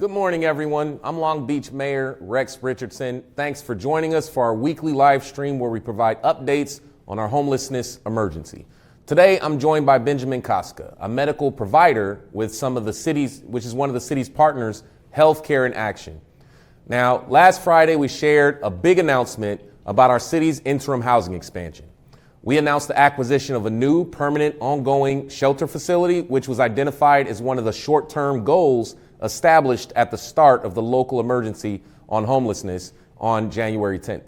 Good morning, everyone. I'm Long Beach Mayor Rex Richardson. Thanks for joining us for our weekly live stream where we provide updates on our homelessness emergency. Today, I'm joined by Benjamin Kaska, a medical provider with some of the city's, which is one of the city's partners, Healthcare in Action. Now, last Friday, we shared a big announcement about our city's interim housing expansion. We announced the acquisition of a new permanent ongoing shelter facility, which was identified as one of the short-term goals established at the start of the local emergency on homelessness on January 10th.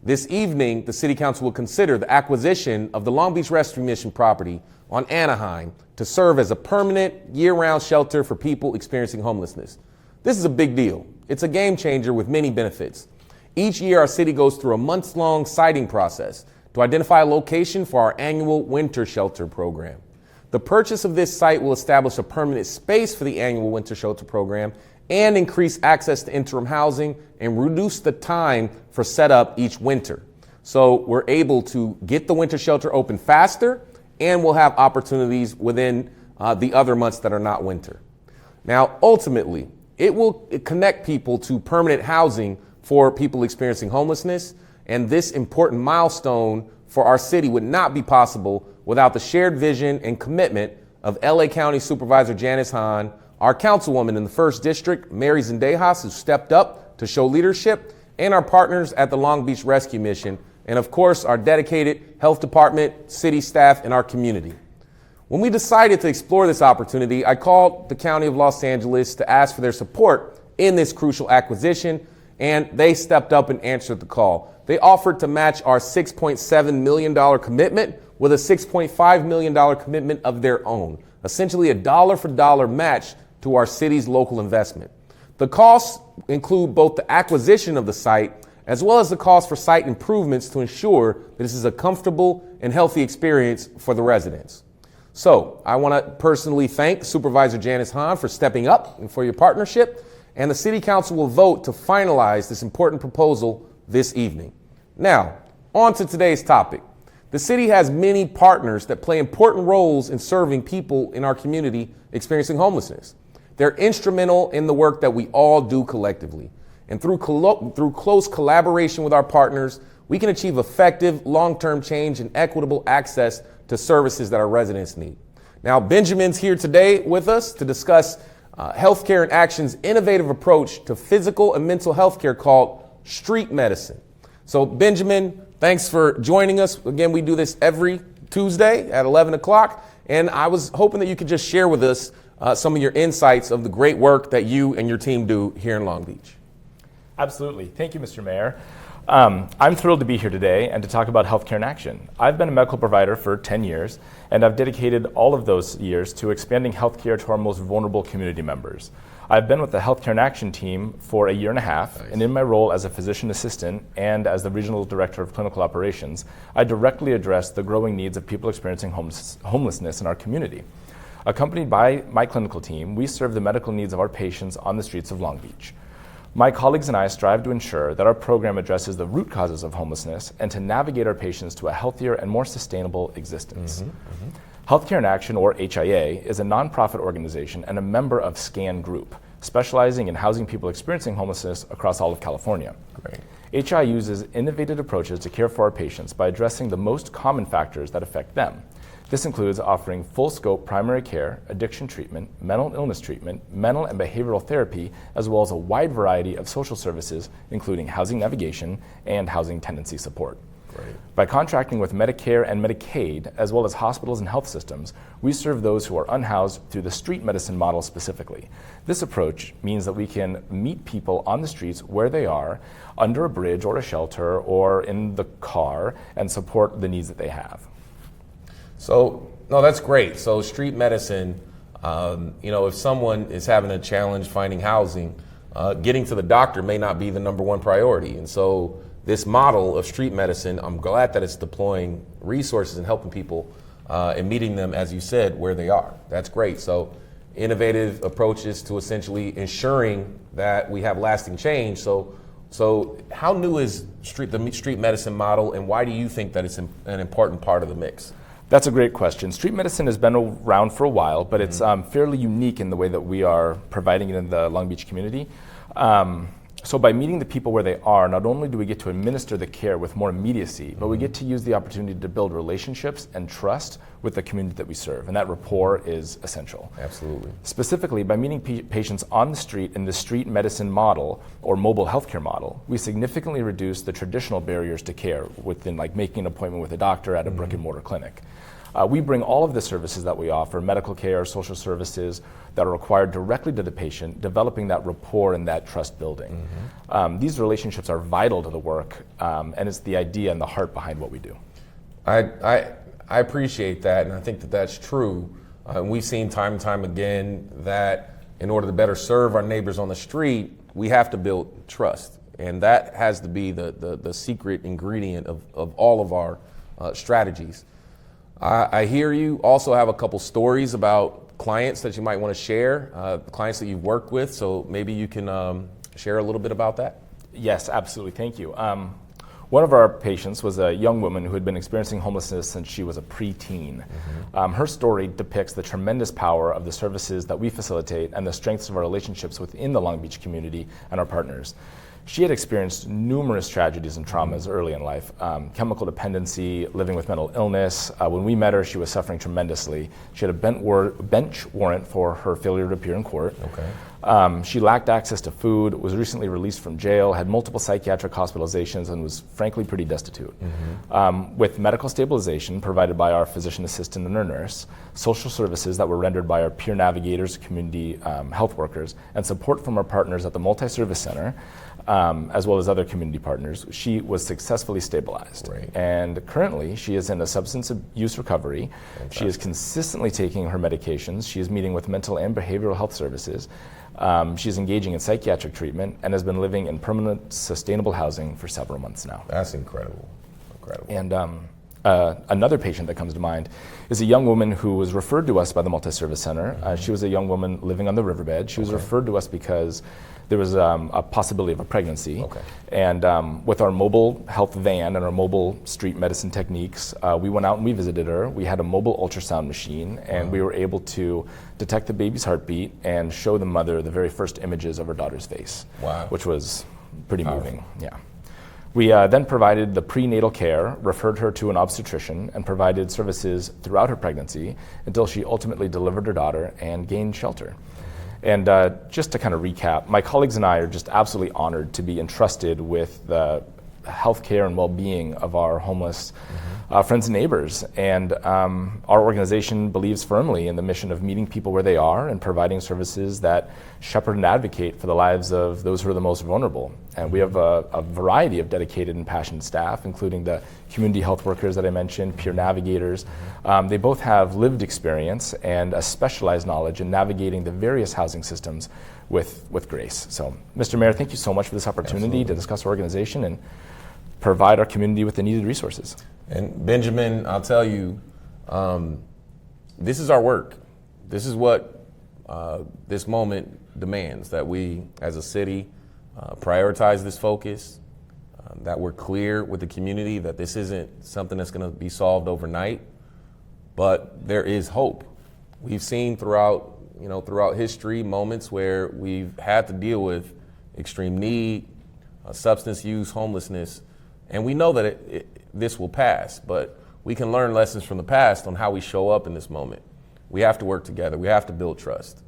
This evening, the City Council will consider the acquisition of the Long Beach Rescue Mission property on Anaheim to serve as a permanent year-round shelter for people experiencing homelessness. This is a big deal. It's a game changer with many benefits. Each year, our city goes through a months-long siting process to identify a location for our annual winter shelter program. The purchase of this site will establish a permanent space for the annual winter shelter program and increase access to interim housing and reduce the time for setup each winter. So we're able to get the winter shelter open faster, and we'll have opportunities within the other months that are not winter. Now, ultimately, it will connect people to permanent housing for people experiencing homelessness, and this important milestone for our city would not be possible without the shared vision and commitment of LA County Supervisor Janice Hahn, our councilwoman in the 1st District, Mary Zendejas, who stepped up to show leadership, and our partners at the Long Beach Rescue Mission, and of course, our dedicated health department, city staff, and our community. When we decided to explore this opportunity, I called the County of Los Angeles to ask for their support in this crucial acquisition, and they stepped up and answered the call. They offered to match our $6.7 million commitment with a $6.5 million commitment of their own, essentially a dollar-for-dollar match to our city's local investment. The costs include both the acquisition of the site as well as the cost for site improvements to ensure that this is a comfortable and healthy experience for the residents. So I want to personally thank Supervisor Janice Hahn for stepping up and for your partnership, and the City Council will vote to finalize this important proposal this evening. Now, on to today's topic. The city has many partners that play important roles in serving people in our community experiencing homelessness. They're instrumental in the work that we all do collectively. And through close collaboration with our partners, we can achieve effective long-term change and equitable access to services that our residents need. Now, Benjamin's here today with us to discuss Healthcare in Action's innovative approach to physical and mental health care called Street Medicine. So, Benjamin, thanks for joining us. Again, we do this every Tuesday at 11 o'clock, and I was hoping that you could just share with us some of your insights of the great work that you and your team do here in Long Beach. Absolutely. Thank you, Mr. Mayor. I'm thrilled to be here today and to talk about Healthcare in Action. I've been a medical provider for 10 years, and I've dedicated all of those years to expanding healthcare to our most vulnerable community members. I've been with the Healthcare in Action team for a year and a half, nice. And in my role as a physician assistant and as the Regional Director of Clinical Operations, I directly address the growing needs of people experiencing homelessness in our community. Accompanied by my clinical team, we serve the medical needs of our patients on the streets of Long Beach. My colleagues and I strive to ensure that our program addresses the root causes of homelessness and to navigate our patients to a healthier and more sustainable existence. Healthcare in Action, or HIA, is a nonprofit organization and a member of SCAN Group, specializing in housing people experiencing homelessness across all of California. Great. HIA uses innovative approaches to care for our patients by addressing the most common factors that affect them. This includes offering full-scope primary care, addiction treatment, mental illness treatment, mental and behavioral therapy, as well as a wide variety of social services, including housing navigation and housing tenancy support. Great. By contracting with Medicare and Medicaid, as well as hospitals and health systems, we serve those who are unhoused through the street medicine model specifically. This approach means that we can meet people on the streets where they are, under a bridge or a shelter or in the car, and support the needs that they have. So, no, that's great. So street medicine, if someone is having a challenge finding housing, getting to the doctor may not be the number one priority. And so this model of street medicine, I'm glad that it's deploying resources and helping people and meeting them, as you said, where they are. That's great. So innovative approaches to essentially ensuring that we have lasting change. So how new is the street medicine model, and why do you think that it's an important part of the mix? That's a great question. Street medicine has been around for a while, but it's fairly unique in the way that we are providing it in the Long Beach community. So by meeting the people where they are, not only do we get to administer the care with more immediacy, but we get to use the opportunity to build relationships and trust with the community that we serve, and that rapport is essential. Absolutely. Specifically, by meeting patients on the street in the street medicine model or mobile healthcare model, we significantly reduce the traditional barriers to care within like making an appointment with a doctor at a brick and mortar clinic. We bring all of the services that we offer, medical care, social services, that are required directly to the patient, developing that rapport and that trust building. These relationships are vital to the work, and it's the idea and the heart behind what we do. I appreciate that, and I think that that's true. We've seen time and time again that in order to better serve our neighbors on the street, we have to build trust. And that has to be the secret ingredient of all of our strategies. I hear you also have a couple stories about clients that you might want to share, clients that you've worked with, so maybe you can share a little bit about that. Yes, absolutely, thank you. One of our patients was a young woman who had been experiencing homelessness since she was a preteen. Her story depicts the tremendous power of the services that we facilitate and the strengths of our relationships within the Long Beach community and our partners. She had experienced numerous tragedies and traumas early in life, chemical dependency, living with mental illness. When we met her, she was suffering tremendously. She had a bench warrant for her failure to appear in court. She lacked access to food, was recently released from jail, had multiple psychiatric hospitalizations, and was frankly pretty destitute. With medical stabilization provided by our physician assistant and our nurse, social services that were rendered by our peer navigators, community health workers, and support from our partners at the Multi-Service Center, as well as other community partners, she was successfully stabilized. And currently, she is in a substance abuse recovery. She is consistently taking her medications. She is meeting with mental and behavioral health services. She's engaging in psychiatric treatment and has been living in permanent, sustainable housing for several months now. That's incredible. And another patient that comes to mind is a young woman who was referred to us by the Multi-Service Center. She was a young woman living on the riverbed. She was referred to us because there was a possibility of a pregnancy. And with our mobile health van and our mobile street medicine techniques, we went out and we visited her. We had a mobile ultrasound machine, and we were able to detect the baby's heartbeat and show the mother the very first images of her daughter's face, which was pretty moving. We then provided the prenatal care, referred her to an obstetrician, and provided services throughout her pregnancy until she ultimately delivered her daughter and gained shelter. And just to kind of recap, my colleagues and I are just absolutely honored to be entrusted with the healthcare and well-being of our homeless friends and neighbors. And our organization believes firmly in the mission of meeting people where they are and providing services that shepherd and advocate for the lives of those who are the most vulnerable. And we have a variety of dedicated and passionate staff, including the community health workers that I mentioned, peer navigators. They both have lived experience and a specialized knowledge in navigating the various housing systems with grace. So, Mr. Mayor, thank you so much for this opportunity to discuss our organization and provide our community with the needed resources. And Benjamin, I'll tell you, this is our work. This is what this moment demands, that we as a city prioritize this focus, that we're clear with the community that this isn't something that's going to be solved overnight, but there is hope. We've seen throughout history moments where we've had to deal with extreme need, substance use, homelessness, and we know that this will pass, but we can learn lessons from the past on how we show up in this moment. We have to work together. We have to build trust.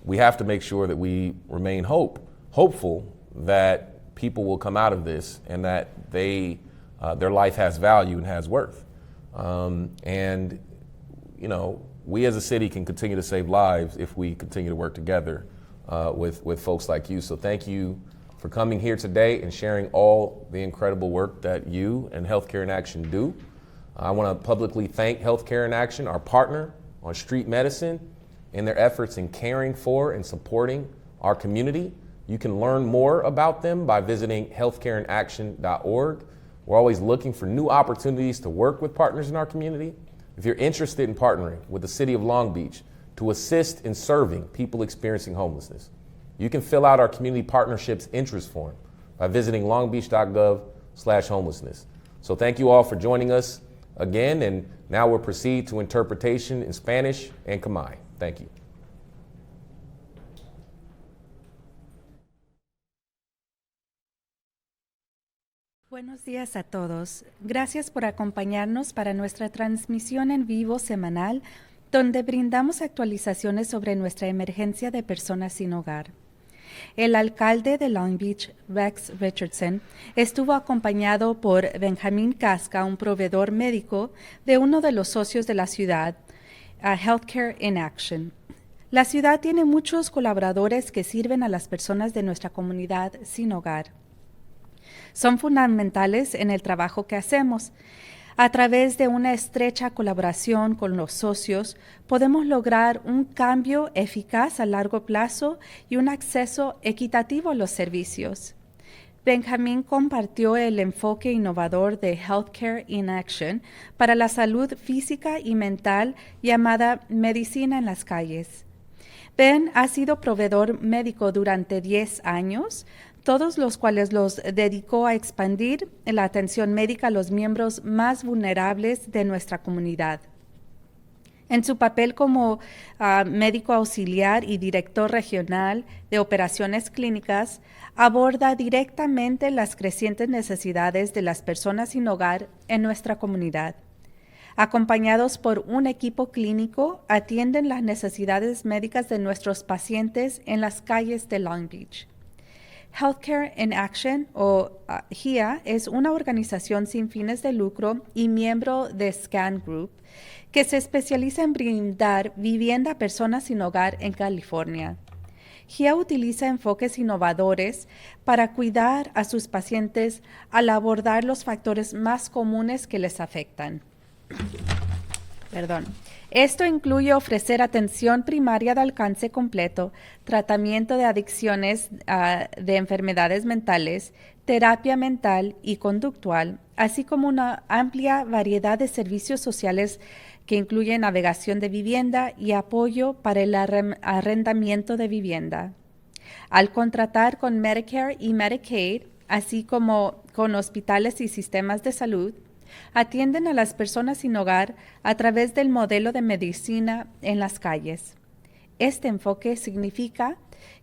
We have to make sure that we remain hopeful that people will come out of this and that their life has value and has worth. And we as a city can continue to save lives if we continue to work together with folks like you. So thank you for coming here today and sharing all the incredible work that you and Healthcare in Action do. I want to publicly thank Healthcare in Action, our partner on Street Medicine, in their efforts in caring for and supporting our community. You can learn more about them by visiting healthcareinaction.org. We're always looking for new opportunities to work with partners in our community. If you're interested in partnering with the City of Long Beach to assist in serving people experiencing homelessness, you can fill out our Community Partnerships Interest Form by visiting longbeach.gov/homelessness. So thank you all for joining us. again, and now we'll proceed to interpretation in Spanish and Khmer. Thank you. Buenos días a todos. Gracias por acompañarnos para nuestra transmisión en vivo semanal, donde brindamos actualizaciones sobre nuestra emergencia de personas sin hogar. El alcalde de Long Beach, Rex Richardson, estuvo acompañado por Benjamin Kaska, un proveedor médico de uno de los socios de la ciudad, Healthcare in Action. La ciudad tiene muchos colaboradores que sirven a las personas de nuestra comunidad sin hogar. Son fundamentales en el trabajo que hacemos. A través de una estrecha colaboración con los socios, podemos lograr un cambio eficaz a largo plazo y un acceso equitativo a los servicios. Benjamin compartió el enfoque innovador de Healthcare in Action para la salud física y mental llamada Medicina en las Calles. Ben ha sido proveedor médico durante 10 años, todos los cuales los dedicó a expandir la atención médica a los miembros más vulnerables de nuestra comunidad. En su papel como médico auxiliar y director regional de operaciones clínicas, aborda directamente las crecientes necesidades de las personas sin hogar en nuestra comunidad. Acompañados por un equipo clínico, atienden las necesidades médicas de nuestros pacientes en las calles de Long Beach. Healthcare in Action, o HIA, es una organización sin fines de lucro y miembro de Scan Group, que se especializa en brindar vivienda a personas sin hogar en California. HIA utiliza enfoques innovadores para cuidar a sus pacientes al abordar los factores más comunes que les afectan. Esto incluye ofrecer atención primaria de alcance completo, tratamiento de adicciones de enfermedades mentales, terapia mental y conductual, así como una amplia variedad de servicios sociales que incluyen navegación de vivienda y apoyo para el arrendamiento de vivienda. Al contratar con Medicare y Medicaid, así como con hospitales y sistemas de salud, atienden a las personas sin hogar a través del modelo de medicina en las calles. Este enfoque significa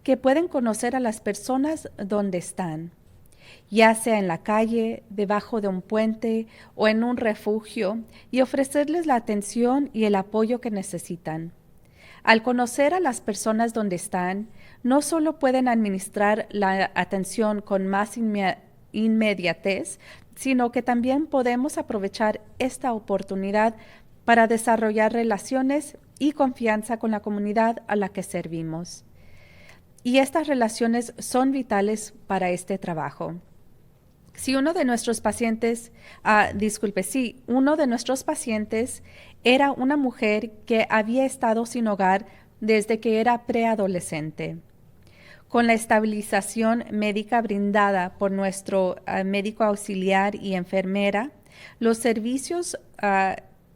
que pueden conocer a las personas donde están, ya sea en la calle, debajo de un puente o en un refugio, y ofrecerles la atención y el apoyo que necesitan. Al conocer a las personas donde están, no solo pueden administrar la atención con más inmediatez, sino que también podemos aprovechar esta oportunidad para desarrollar relaciones y confianza con la comunidad a la que servimos. Y estas relaciones son vitales para este trabajo. Si uno de nuestros pacientes era una mujer que había estado sin hogar desde que era preadolescente. Con la estabilización médica brindada por nuestro médico auxiliar y enfermera, los servicios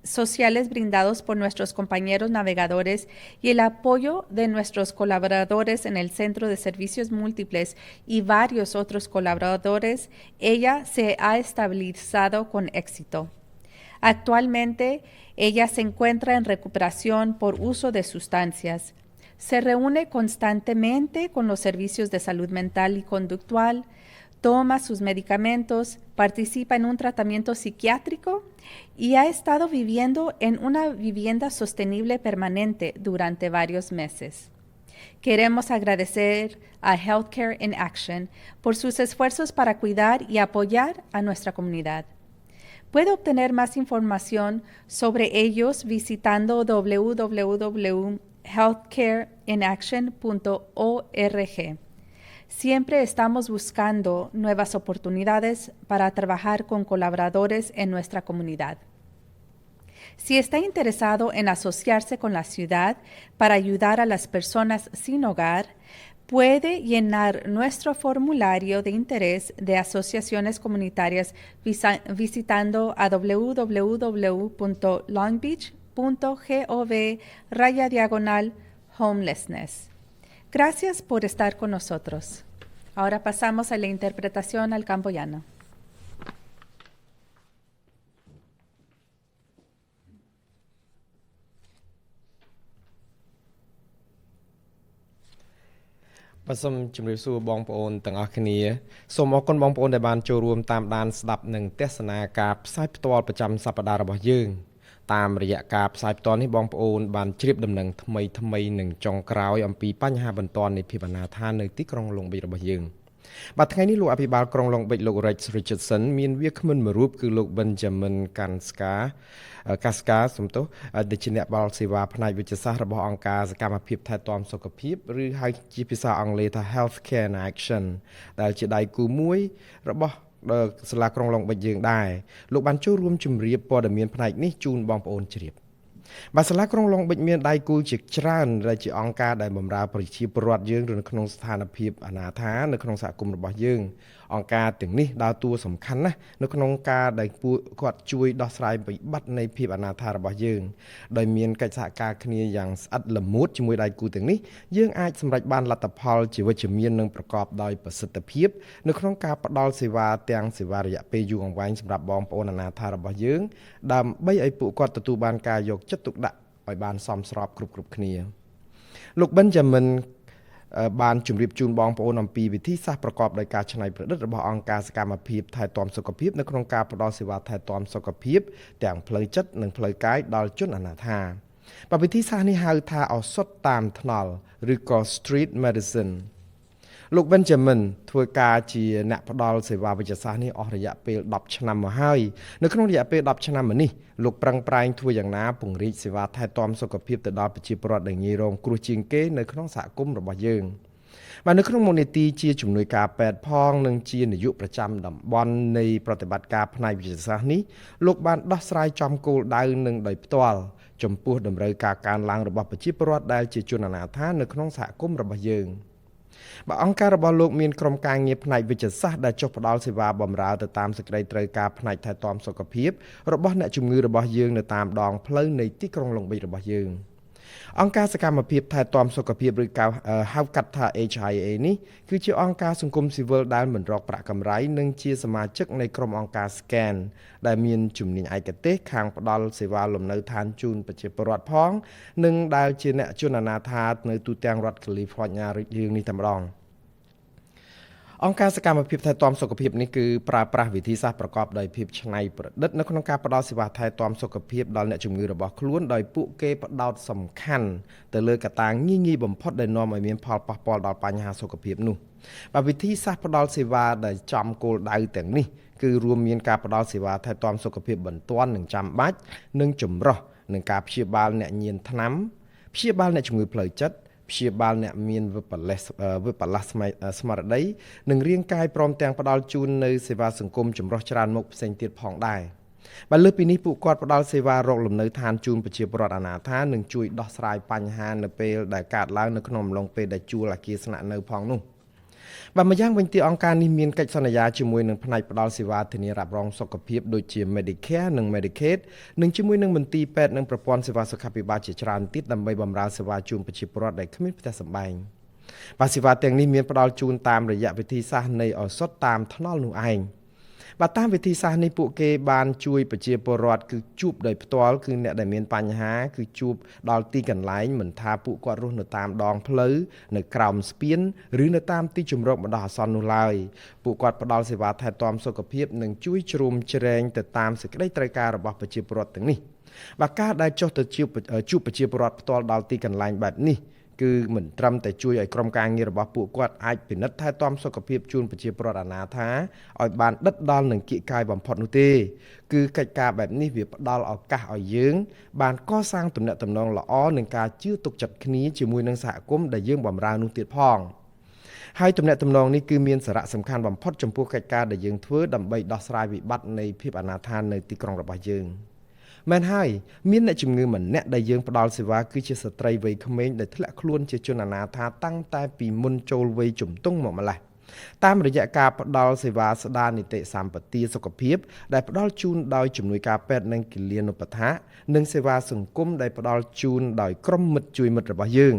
sociales brindados por nuestros compañeros navegadores y el apoyo de nuestros colaboradores en el Centro de Servicios Múltiples y varios otros colaboradores, ella se ha estabilizado con éxito. Actualmente, ella se encuentra en recuperación por uso de sustancias. Se reúne constantemente con los servicios de salud mental y conductual, toma sus medicamentos, participa en un tratamiento psiquiátrico y ha estado viviendo en una vivienda sostenible permanente durante varios meses. Queremos agradecer a Healthcare in Action por sus esfuerzos para cuidar y apoyar a nuestra comunidad. Puede obtener más información sobre ellos visitando www.healthcareinaction.org. Siempre estamos buscando nuevas oportunidades para trabajar con colaboradores en nuestra comunidad. Si está interesado en asociarse con la ciudad para ayudar a las personas sin hogar, puede llenar nuestro formulario de interés de asociaciones comunitarias visitando a www.longbeach.gov/homelessness. Gracias por estar con nosotros. Ahora pasamos a la interpretación al camboyano. បាទសូមជម្រាបសួរបងប្អូនទាំងអស់គ្នាសូមអរគុណបងប្អូនដែលបានចូលរួមតាមដានស្ដាប់និងទស្សនាការផ្សាយផ្ទាល់ប្រចាំសប្តាហ៍របស់យើងតាមរយៈការផ្សាយផ្ទាល់នេះបងប្អូនបានជ្រាបដំណឹងថ្មីនិងចុងក្រោយអំពីបញ្ហាបន្ទាន់នៃភាពអនាថានៅទីក្រុងឡុងប៊ីចរបស់យើងបាទថ្ងៃនេះលោកអភិបាលក្រុងឡុងប៊ីចលោក Rex Richardson មានវាគ្មិនមួយរូបគឺលោក Benjamin Kaska សំទោសដែលជាអ្នកបម្រើសេវាផ្នែកវិទ្យាសាស្ត្ររបស់អង្គការសកម្មភាពថែទាំសុខភាពឬហៅជាភាសាអង់គ្លេសថា Healthcare in Action ដែលជាដៃគូមួយរបស់សាលាក្រុងឡុងប៊ិចយើងដែរលោកបានចូលរួមជម្រាបព័ត៌មានផ្នែកនេះជូនបងប្អូនជ្រាបបាទសាលាក្រុងឡុងប៊ិចមានដៃគូជាច្រើនដែលជាអង្គការដែលបម្រើប្រជាពលរដ្ឋយើងនៅក្នុងស្ថានភាពអនាថានៅក្នុងសហគមន៍របស់យើងអង្គការទាំងនេះដើរតួសំខាន់ណាស់នៅក្នុងការដែលពួកគាត់ជួយដោះស្រាយវិបត្តិនៃភាពអនាថារបស់យើងដោយមានកិច្ចសហការគ្នាយ៉ាងស្អិតល្មួតជាមួយដៃគូទាំងនេះយើងអាចសម្រេចបានលទ្ធផលជាវិជ្ជមាននិងប្រកបដោយប្រសិទ្ធភាពនៅក្នុងការផ្តល់សេវាទាំងសេវារយៈពេលយូរអង្វែងសម្រាប់បងប្អូនអនាថារបស់យើងដើម្បីឲ្យពួកគាត់ទទួលបានការយកចិត្តទុកដាក់ឲ្យបានសមស្របគ្រប់គ្នាលោក Benjaminបានជម្រាបជូនបងប្អូនអំពីវិធីសាស្ត្រប្រកបដោយការច្នៃប្រឌិតរបស់អង្គការសកម្មភាពថែទាំសុខភាពនៅក្នុងការផ្តល់សេវាថែទាំសុខភាពទាំងផ្លូវចិត្តនិងផ្លូវកាយដល់ជនអនាថាបាទវិធីសាស្ត្រនេះហៅថាឱសថតាមថ្នល់ឬក៏ Street Medicine លោក Benjamin ធ្វើការជាអ្នកផ្ដល់សេវាវិទ្យាសាស្ត្រនេះអស់រយៈពេល10ឆ្នាំមកហើយនៅក្នុងរយៈពេល10ឆ្នាំមកនេះលោកប្រឹងប្រែងធ្វើយ៉ាងណាពង្រីកសេវាថែទាំសុខភាពទៅដល់ប្រជាពលរដ្ឋដែលងាយរងគ្រោះជាងគេនៅក្នុងសហគមន៍របស់យើងបាទនៅក្នុងមូលនិធិជាជំនួយការពេទ្យផងនិងជានាយកប្រចាំតំបន់នៃប្រតិបត្តិការផ្នែកវិទ្យាសាស្ត្រនេះលោកបានដោះស្រាយចំគោលដៅនឹងដោយផ្ទាល់ចំពោះតម្រូវការកើនឡើងរបស់ប្រជាពលរដ្ឋដែលជាជនអនាថានៅក្នុងសហគមន៍របស់យើងបាទអង្គការរបស់លោកមានក្រុមការងារផ្នែកវិទ្យាសាស្ត្រដែលចុះផ្ដល់សេវាបម្រើទៅតាមសេចក្តីត្រូវការផ្នែកថែទាំសុខភាពរបស់អ្នកជំងឺរបស់យើងនៅតាមដងផ្លូវនៃទីក្រុងឡុងប៊ីចរបស់យើងអង្គការសកម្មភាពថែទាំសុខភាពឬហៅកាត់ថា HIA នេះគឺជាអង្គការសង្គមស៊ីវិលដែលមិនរកប្រាក់កម្រៃនិងជាសមាជិកនៃក្រុមអង្គការ SCAN ដែលមានជំនាញឯកទេសខាងផ្ដល់សេវាលំនៅឋានជូនប្រជាពលរដ្ឋផងនិងដែលជាអ្នកជនអនាថានៅទូទាំងរដ្ឋ California យើងនេះតែម្ដងអង្គការសកម្មភាពថែទាំសុខភាពនេះគឺប្រើប្រាស់វិធីសាស្ត្រប្រកបដោយភាពច្នៃប្រឌិតនៅក្នុងការផ្ដល់សេវាថែទាំសុខភាពដល់អ្នកជំងឺរបស់ខ្លួនដោយពួកគេផ្ដោតសំខាន់ទៅលើកត្តាងាយបំផុតដែលនាំឲ្យមានផលប៉ះពាល់ដល់បញ្ហាសុខភាពនោះបាទវិធីសាស្ត្រផ្ដល់សេវាដែលចំគោលដៅទាំងនេះគឺរួមមានការផ្ដល់សេវាថែទាំសុខភាពបន្ទាន់និងចាំបាច់និងចម្រុះនិងការព្យាបាលអ្នកញៀនថ្នាំព្យាបាលអ្នកជំងឺផ្លូវចិត្តព្យាបាលអ្នកមានវិបលាសស្មារតីនិងរាងកាយព្រមទាំងផ្ដល់ជូននៅសេវាសង្គមចម្រុះច្រើនមុខផ្សេងទៀតផងដែរបាទលើពីនេះពួកគាត់ផ្ដល់សេវារកលំនៅឋានជូនប្រជាពលរដ្ឋអនាថានិងជួយដោះស្រាយបញ្ហានៅពេលដែលកើតឡើងនៅក្នុងអំឡុងពេលដែលជួលអគារស្នាក់នៅផងនោះបាទម្យ៉ាងវិញទៀតអង្គការនេះមានកិច្ចសន្យាជាមួយនឹងផ្នែកផ្ដល់សេវាធានារ៉ាប់រងសុខភាពដូចជា Medicare និង Medicaid និងជាមួយនឹងមន្ទីរពេទ្យនិងប្រព័ន្ធសេវាសុខាភិបាលជាច្រើនទៀតដើម្បីបម្រើសេវាជូនប្រជាពលរដ្ឋដែលគ្មានផ្ទះសម្បែងបាទសេវាទាំងនេះមានផ្ដល់ជូនតាមរយៈវិធីសាស្ត្រនៃឱសថតាមថ្នល់នោះឯងបាទតាមវិធីសាស្ត្រនេះពួកគេបានជួយប្រជាពលរដ្ឋគឺជួបដោយផ្ទាល់គឺអ្នកដែលមានបញ្ហាគឺជួបដល់ទីកន្លែងមិនថាពួកគាត់រស់នៅតាមដងផ្លូវនៅក្រោមស្ពានឬនៅតាមទីជម្រកបណ្ដោះអាសន្ននោះឡើយពួកគាត់ផ្ដល់សេវាថែទាំសុខភាពនិងជួយជ្រោមជ្រែងទៅតាមសេចក្តីត្រូវការរបស់ប្រជាពលរដ្ឋទាំងនេះបាទការដែលចុះទៅជួបប្រជាពលរដ្ឋផ្ទាល់ដល់ទីកន្លែងបែបនេះគឺមិនត្រឹមតែជួយឲ្យក្រុមការងាររបស់ពួកគាត់អាចពិនិត្យថែទាំសុខភាពជូនប្រជាពលរដ្ឋអនាថាឲ្យបានដិតដល់និងគៀកកាយបំផុតនោះទេគឺកិច្ចការបែបនេះវាផ្ដល់ឱកាសឲ្យយើងបានកសាងទំនាក់ទំនងល្អនិងការជឿទុកចិត្តគ្នាជាមួយនឹងសហគមន៍ដែលយើងបម្រើនោះទៀតផងហើយទំនាក់ទំនងនេះគឺមានសារៈសំខាន់បំផុតចំពោះកិច្ចការដែលយើងធ្វើដើម្បីដោះស្រាយវិបត្តិនៃភាពអនាថានៅទីក្រុងរបស់យើងមែនហើយមានអ្នកជំងឺម្នាក់ដែលយើងផ្ដល់សេវាគឺជាស្ត្រីវ័យក្មេងដែលធ្លាក់ខ្លួនជាជនអនាថាតាំងតែពីមុនចូលវ័យជំទង់មកម្ល៉េះតាមរយៈការផ្ដល់សេវាស្ដារនីតិសម្បទាសុខភាពដែលផ្ដល់ជូនដោយជំនួយការពេទ្យនិងគិលានុបដ្ឋាកនិងសេវាសង្គមដែលផ្ដល់ជូនដោយក្រុមមិត្តជួយមិត្តរបស់យើង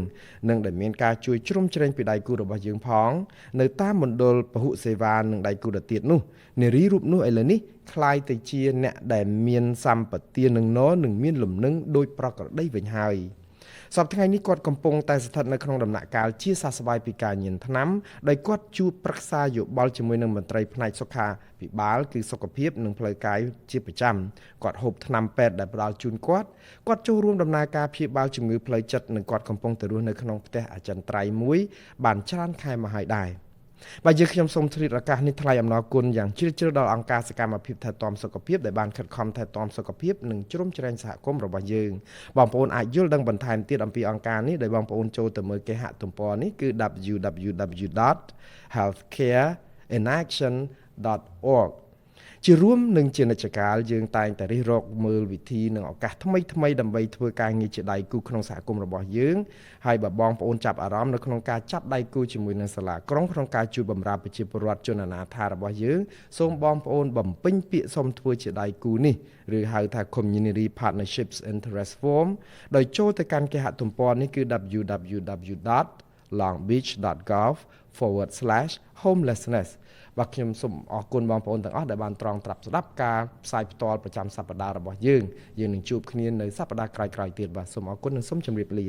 និងដែលមានការជួយជ្រោមជ្រែងពីដៃគូរបស់យើងផងនៅតាមមណ្ឌលពហុសេវានិងដៃគូដទៃទៀតនោះនារីរូបនោះឥឡូវនេះคล้ายទៅជាអ្នកដែលមានសម្បទានឹងណនិងមានលំនឹងដោយប្រក្រតីវិញហើយ សប្តាហ៍ថ្ងៃនេះគាត់កំពុងតែស្ថិតនៅក្នុងដំណាក់កាលជាសះស្បើយពីការញៀនថ្នាំដោយគាត់ជួបប្រឹក្សាយោបល់ជាមួយនឹងមន្ត្រីផ្នែកសុខាភិបាលគឺសុខភាពនិងផ្លូវកាយជាប្រចាំគាត់ហូបថ្នាំពេទ្យដែលផ្ដល់ជូនគាត់ចូលរួមដំណើរការព្យាបាលជំងឺផ្លូវចិត្តនិងគាត់កំពុងទៅរស់នៅក្នុងផ្ទះអចិន្ត្រៃយ៍មួយបានច្រើនខែមកហើយដែរបាទយើងខ្ញុំសូមឆ្លៀតឱកាសនេះថ្លែងអំណរគុណយ៉ាងជ្រាលជ្រៅដល់អង្គការសកម្មភាពថែទាំសុខភាពដែលបានខិតខំថែទាំសុខភាពនិងជ្រោមជ្រែងសហគមន៍របស់យើងបងប្អូនអាចយល់ដឹងបន្ថែមទៀតអំពីអង្គការនេះដោយបងប្អូនចូលទៅមើលគេហទំព័រនេះគឺ www.healthcareinAction.org ជារួមនឹងជានិច្ចកាលយើងតែងតែរិះរកមើលវិធីនិងឱកាសថ្មីដើម្បីធ្វើការងារជាដៃគូក្នុងសហគមន៍របស់យើងហើយបើបងប្អូនចាប់អារម្មណ៍នៅក្នុងការចាប់ដៃគូជាមួយនឹងសាលាក្រុងក្នុងការជួយបម្រើប្រជាពលរដ្ឋជនអនាថារបស់យើងសូមបងប្អូនបំពេញពាក្យសុំធ្វើជាដៃគូនេះឬហៅថា Community Partnerships Interest Form ដោយចូលទៅកាន់គេហទំព័រនេះគឺ www.longbbeach.gov/homelessness បាទខ្ញុំសូមអរគុណបងប្អូនទាំងអស់ដែលបានត្រង់ត្រាប់ស្ដាប់ការផ្សាយផ្ទាល់ប្រចាំសប្តាហ៍របស់យើងនឹងជួបគ្នានៅសប្តាហ៍ក្រោយៗទៀតបាទសូមអរគុណនិងសូមជម្រាបលា